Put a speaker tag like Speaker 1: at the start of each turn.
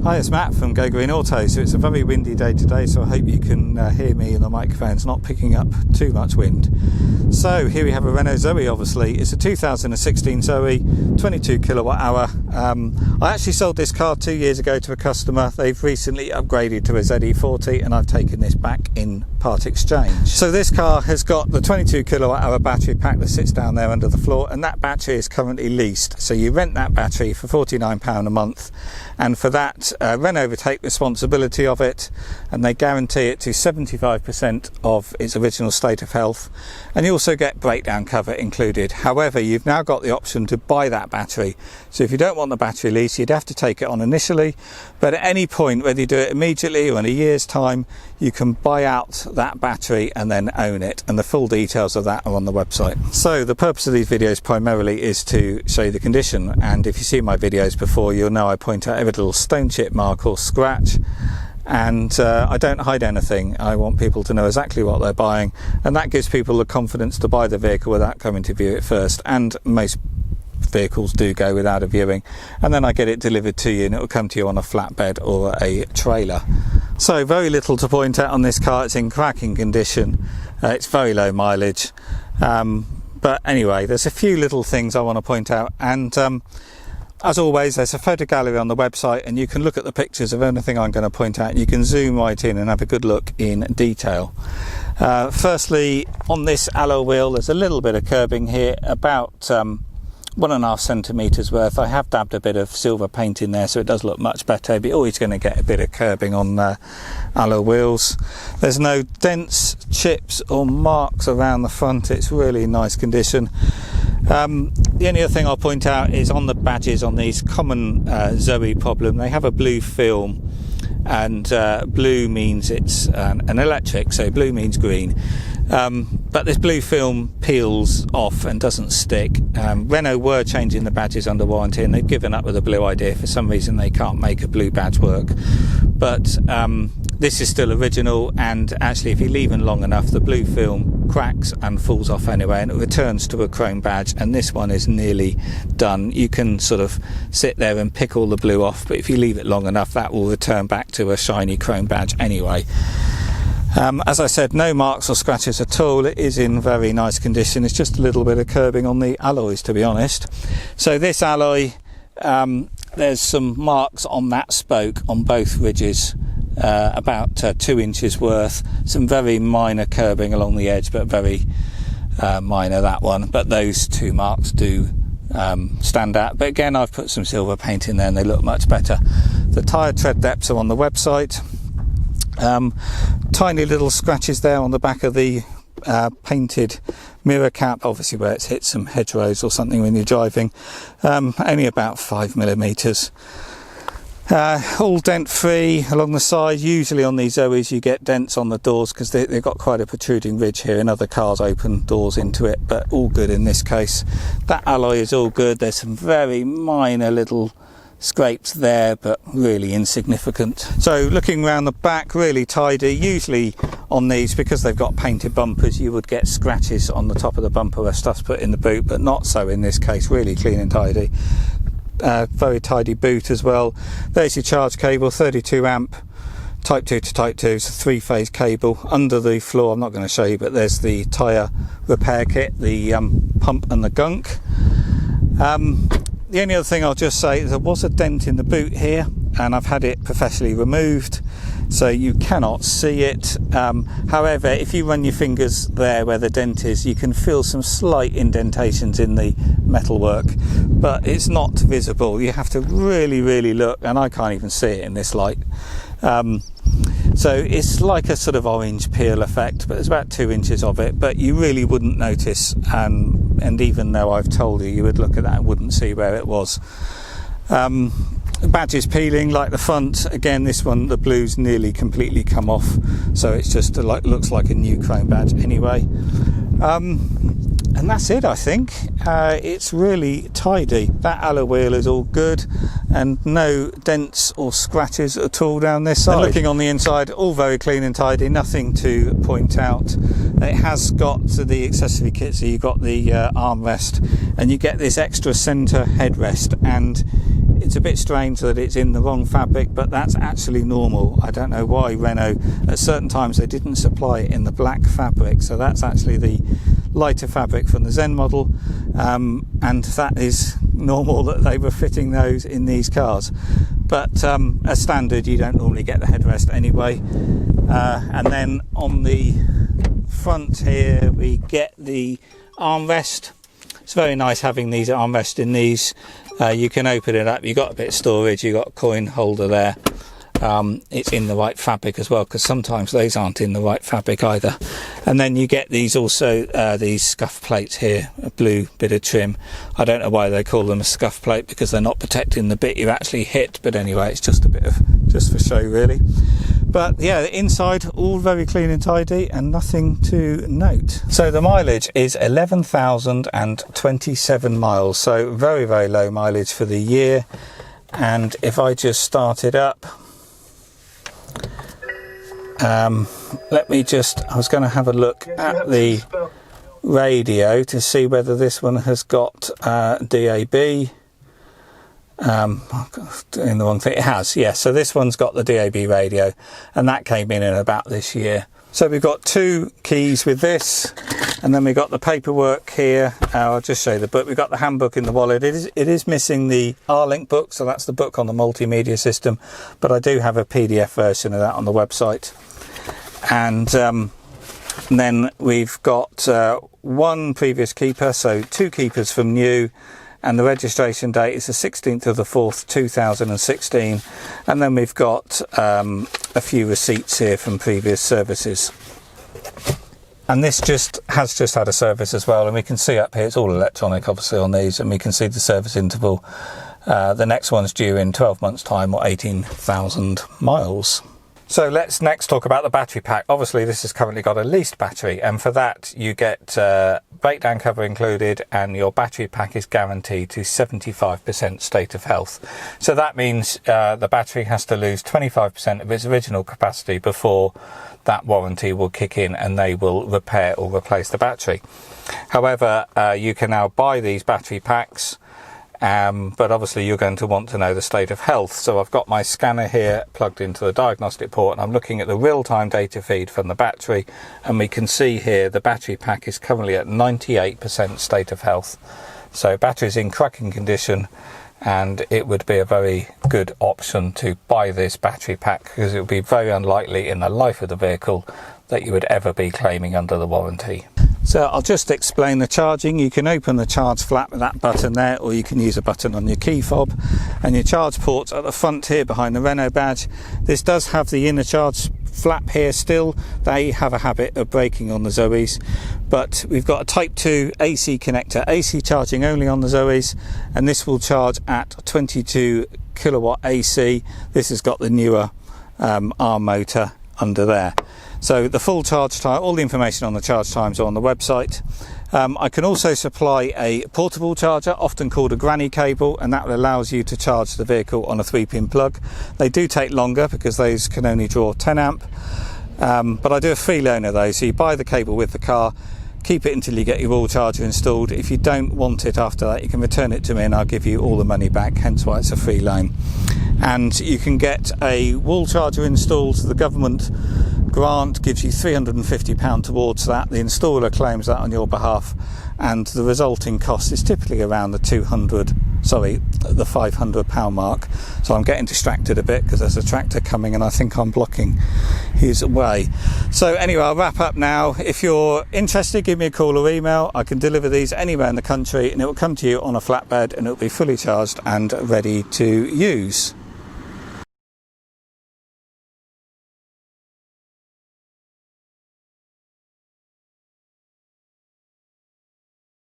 Speaker 1: Hi, it's Matt from Go Green Auto. So it's a very windy day today, so I hope you can hear me and the microphone's not picking up too much wind. So here we have a Renault Zoe, obviously. It's a 2016 Zoe, 22 kilowatt hour. I actually sold this car 2 years ago to a customer. They've recently upgraded to a ZE40 and I've taken this back in part exchange. So this car has got the 22 kilowatt hour battery pack that sits down there under the floor, and that battery is currently leased. So you rent that battery for £49 a month, and for that Renault take responsibility of it, and they guarantee it to 75% of its original state of health, and you also get breakdown cover included. However, you've now got the option to buy that battery. So if you don't want the battery lease, you'd have to take it on initially, but at any point, whether you do it immediately or in a year's time, you can buy out that battery and then own it, and the full details of that are on the website. So the purpose of these videos primarily is to show you the condition, and if you see my videos before, you'll know I point out every little stone chip mark or scratch, and I don't hide anything. I want people to know exactly what they're buying, and that gives people the confidence to buy the vehicle without coming to view it first, and most vehicles do go without a viewing, and then I get it delivered to you and it will come to you on a flatbed or a trailer. So very little to point out on this car. It's in cracking condition, it's very low mileage, but anyway, there's a few little things I want to point out, and as always, there's a photo gallery on the website and you can look at the pictures of anything I'm going to point out, and you can zoom right in and have a good look in detail. Firstly, on this alloy wheel there's a little bit of curbing here, about 1.5 centimetres worth. I have dabbed a bit of silver paint in there so it does look much better, but you're always going to get a bit of curbing on alloy wheels. There's no dents, chips or marks around the front. It's really nice condition. The only other thing I'll point out is on the badges on these common Zoe problem, they have a blue film, and blue means it's an electric, so blue means green. But this blue film peels off and doesn't stick. Renault were changing the badges under warranty and they've given up with the blue idea. For some reason they can't make a blue badge work, but this is still original, and actually if you leave it long enough the blue film cracks and falls off anyway and it returns to a chrome badge, and this one is nearly done. You can sort of sit there and pick all the blue off, but if you leave it long enough that will return back to a shiny chrome badge anyway. As I said, no marks or scratches at all. It is in very nice condition. It's just a little bit of curbing on the alloys, to be honest. So this alloy, there's some marks on that spoke on both ridges, about 2 inches worth. Some very minor curbing along the edge, but very minor, that one. But those two marks do stand out. But again, I've put some silver paint in there and they look much better. The tyre tread depths are on the website. Tiny little scratches there on the back of the painted mirror cap, obviously where it's hit some hedgerows or something when you're driving, only about 5mm. All dent free along the side. Usually on these Zoes you get dents on the doors because they've got quite a protruding ridge here. In other cars open doors into it, but all good in this case. That alloy is all good. There's some very minor little scrapes there, but really insignificant. So looking around the back, really tidy. Usually on these, because they've got painted bumpers, you would get scratches on the top of the bumper where stuff's put in the boot, but not so in this case. Really clean and tidy. Very tidy boot as well. There's your charge cable, 32 amp type 2 to type 2. It's a 3-phase cable. Under the floor, I'm not going to show you, but there's the tyre repair kit, the pump and the gunk. The only other thing I'll just say is there was a dent in the boot here, and I've had it professionally removed so you cannot see it. However, if you run your fingers there where the dent is, you can feel some slight indentations in the metalwork, but it's not visible. You have to really look, and I can't even see it in this light. So it's like a sort of orange peel effect, but there's about 2 inches of it, but you really wouldn't notice, and even though I've told you, you would look at that and wouldn't see where it was. The badge is peeling like the front. Again, this one, the blue's nearly completely come off, so it's just looks like a new chrome badge anyway. And that's it, I think. It's really tidy. That alloy wheel is all good, and no dents or scratches at all down this side. And looking on the inside, all very clean and tidy, nothing to point out. It has got the accessory kit, so you've got the armrest, and you get this extra centre headrest, and It's a bit strange that it's in the wrong fabric, but that's actually normal. I don't know why Renault, at certain times they didn't supply it in the black fabric, so that's actually the lighter fabric from the Zen model, and that is normal that they were fitting those in these cars. But as standard, you don't normally get the headrest anyway. And then on the front here we get the armrest. It's very nice having these armrests in these. You can open it up, you've got a bit of storage, you've got a coin holder there. It's in the right fabric as well, because sometimes those aren't in the right fabric either. And then you get these also, these scuff plates here, a blue bit of trim. I don't know why they call them a scuff plate, because they're not protecting the bit you actually hit, but anyway, it's just a bit of, just for show really. But yeah, the inside all very clean and tidy and nothing to note. So the mileage is 11,027 miles, so very, very low mileage for the year. And if I just start it up, I was going to have a look at the radio to see whether this one has got DAB. Doing the wrong thing. It has, yes. So this one's got the DAB radio, and that came in about this year. So we've got 2 keys with this, and then we've got the paperwork here. I'll just show you the book. We've got the handbook in the wallet. It is missing the R-Link book, so that's the book on the multimedia system, but I do have a PDF version of that on the website. And then we've got 1 previous keeper, so 2 keepers from new, and the registration date is the 16th of the 4th 2016, and then we've got a few receipts here from previous services. And this has just had a service as well, and we can see up here it's all electronic obviously on these, and we can see the service interval. The next one's due in 12 months time, or 18,000 miles. So let's next talk about the battery pack. Obviously this has currently got a leased battery, and for that you get breakdown cover included, and your battery pack is guaranteed to 75% state of health. So that means the battery has to lose 25% of its original capacity before that warranty will kick in and they will repair or replace the battery. However, you can now buy these battery packs, but obviously you're going to want to know the state of health. So I've got my scanner here plugged into the diagnostic port, and I'm looking at the real-time data feed from the battery, and we can see here the battery pack is currently at 98% state of health. So battery's in cracking condition, and it would be a very good option to buy this battery pack, because it would be very unlikely in the life of the vehicle that you would ever be claiming under the warranty. So I'll just explain the charging. You can open the charge flap with that button there, or you can use a button on your key fob, and your charge ports at the front here behind the Renault badge. This does have the inner charge flap here still. They have a habit of breaking on the Zoes, but we've got a Type 2 AC connector, AC charging only on the Zoes, and this will charge at 22 kilowatt AC. This has got the newer arm motor under there. So the full charge time, all the information on the charge times are on the website. I can also supply a portable charger, often called a granny cable, and that allows you to charge the vehicle on a 3-pin plug. They do take longer because those can only draw 10 amp, but I do a free loan of those. So you buy the cable with the car, keep it until you get your wall charger installed. If you don't want it after that, you can return it to me and I'll give you all the money back, hence why it's a free loan. And you can get a wall charger installed. The government grant gives you £350 towards that. The installer claims that on your behalf, and the resulting cost is typically around the £500 mark. So I'm getting distracted a bit because there's a tractor coming and I think I'm blocking his way. So anyway, I'll wrap up now. If you're interested, give me a call or email. I can deliver these anywhere in the country, and it will come to you on a flatbed, and it will be fully charged and ready to use.